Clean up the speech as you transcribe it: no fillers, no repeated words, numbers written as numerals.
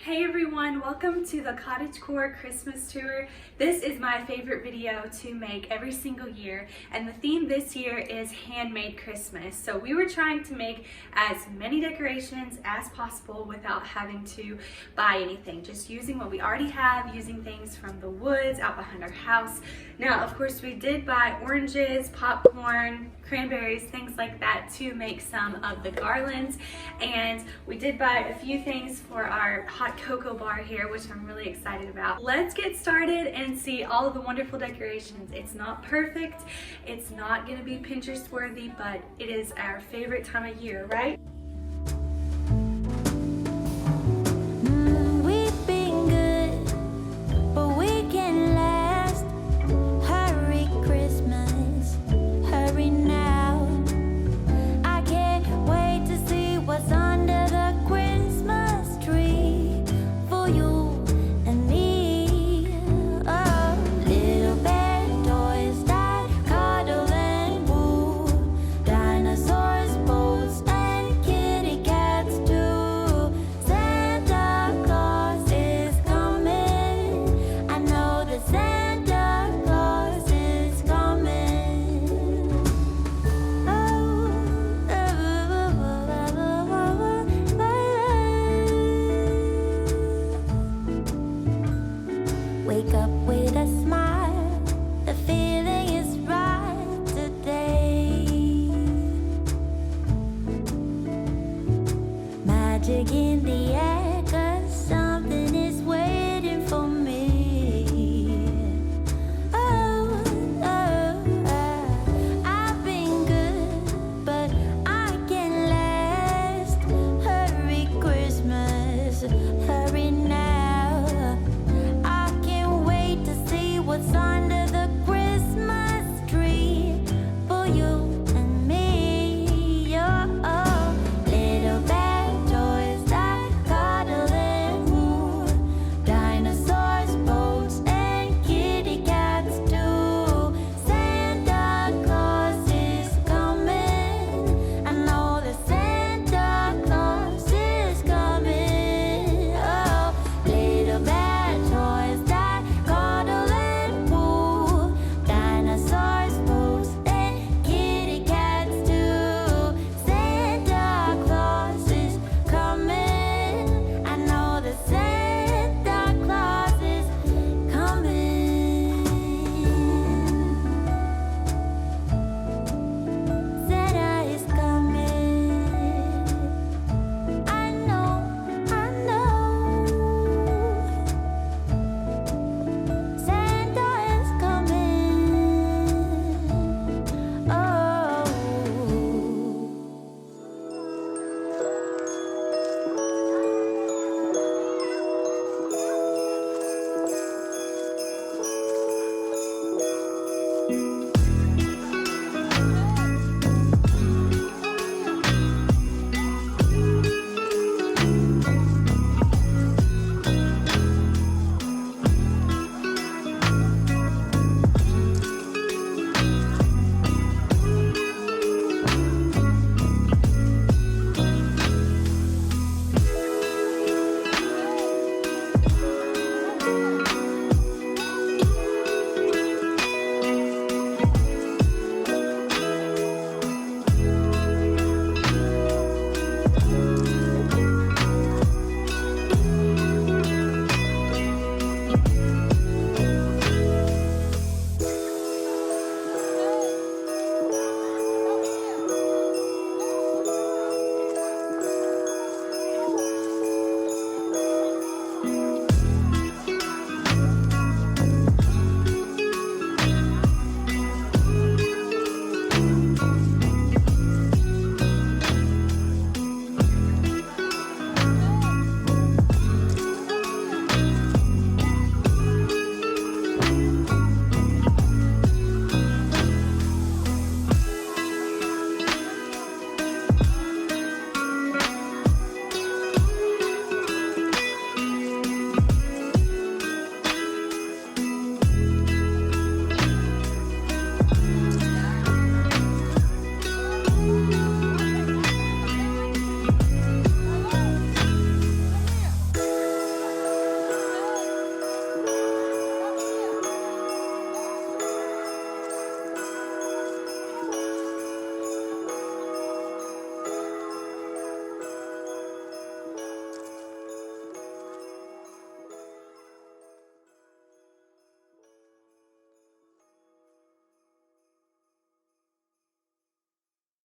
Hey everyone, welcome to the Cottagecore Christmas tour. This is my favorite video to make every single year, and the theme this year is handmade Christmas. So we were trying to make as many decorations as possible without having to buy anything, just using what we already have, using things from the woods out behind our house. Now, of course, we did buy oranges, popcorn, cranberries, things like that to make some of the garlands, and we did buy a few things for our hot cocoa bar here, which I'm really excited about. Let's get started and see all of the wonderful decorations. It's not perfect, it's not gonna be Pinterest worthy, but it is our favorite time of year, right?